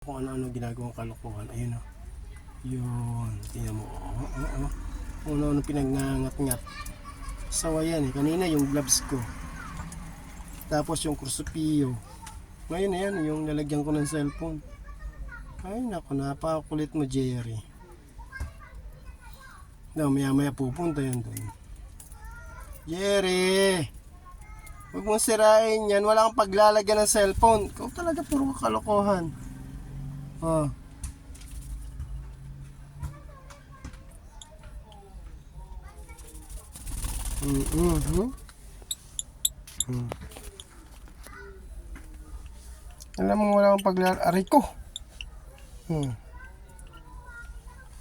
Kung ano-ano ginagawang kalokohan. Ayun o. Yun. Tingnan mo. Kung ano-ano pinagngangat-ngat. Sawa yan eh. Kanina yung gloves ko. Tapos yung kursupiyo. Ngayon yan. Yung lalagyan ko ng cellphone. Ay naku. Napakakulit mo, Jerry. No, maya-maya pupunta yan dun. Jerry! Huwag mong sirain yan. Wala kang paglalagyan ng cellphone. Ikaw talaga puro kalokohan. Oh. Alam mo wala akong paglalagyan. Aray ko!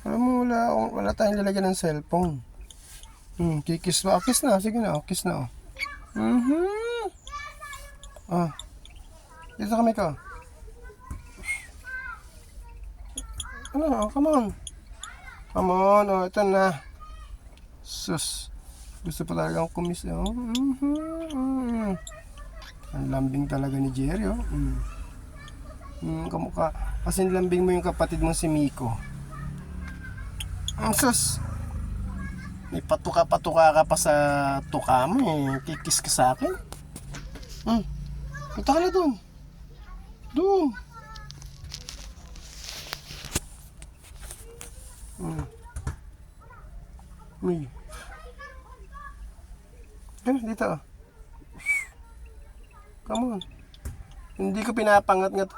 Alam mo wala tayong lalagyan ng cellphone. Kikis ba? Kiss na. Sige na. Kiss na. Dito kami ka. Ano? Come on. Come on. Oh, ito na. Sus. Gusto pa talaga akong kumis. Ang lambing talaga ni Jerry. Kamukha. Kasi lambing mo yung kapatid mo si Miko. Sus. May patuka-patuka ka pa sa tuka mo eh. Kikis ka sa akin. Punta ka na dun. Doon. Dito. Come on. Hindi ko pinapangat-ngat.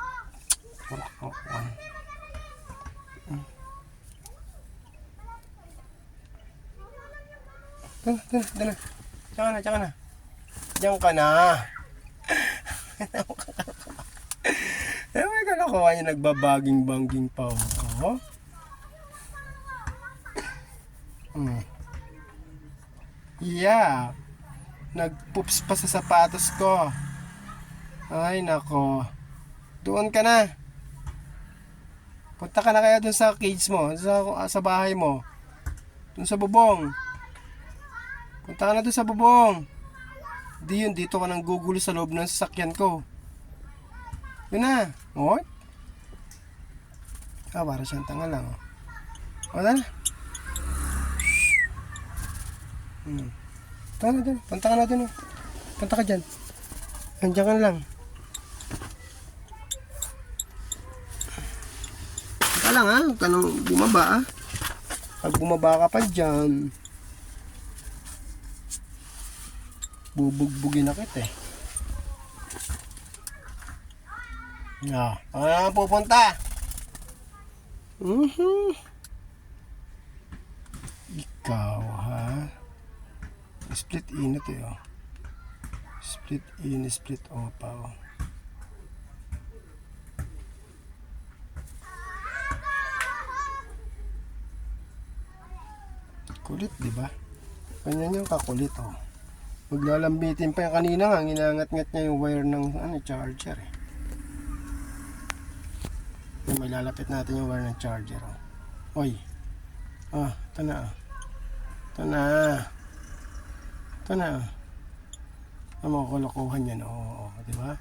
Dala. Tsaka na. Diyan ka na. May kalokohan yung nagbabaging-bangging pa. Yeah. Nagpoops pa sa sapatos ko. Ay nako. Doon ka na. Punta ka na kaya dun sa cage mo, sa bahay mo. Dun sa bubong. Punta ka na dun sa bubong. Di yun, dito ka nang gugulo sa loob ng sasakyan ko. Yun na. What? Para siyang tanga lang. Wala na. Punta ka na dun. Punta ka dyan. Andiyan ka na lang. Punta lang ha. Huwag ka nang bumaba ha. Pag bumaba ka pa dyan, bubugbugin na kita eh. Ano naman pupunta? Ikaw ha. Split in ito eh. Split in, split opa. Kulit diba? Ganyan yung kakulit oh. Maglalambitin pa yung kanina nga. Ginangat-ngat niya yung wire ng charger eh. May lalapit natin yung wire ng charger oh. Oy. Ito na. Ito na. Ang mga kalokohan yan diba?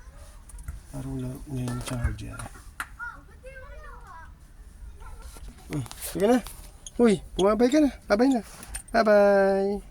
Parang niya yung charger. Sige na. Uy, bumabay ka na. Bye-bye na. Bye-bye.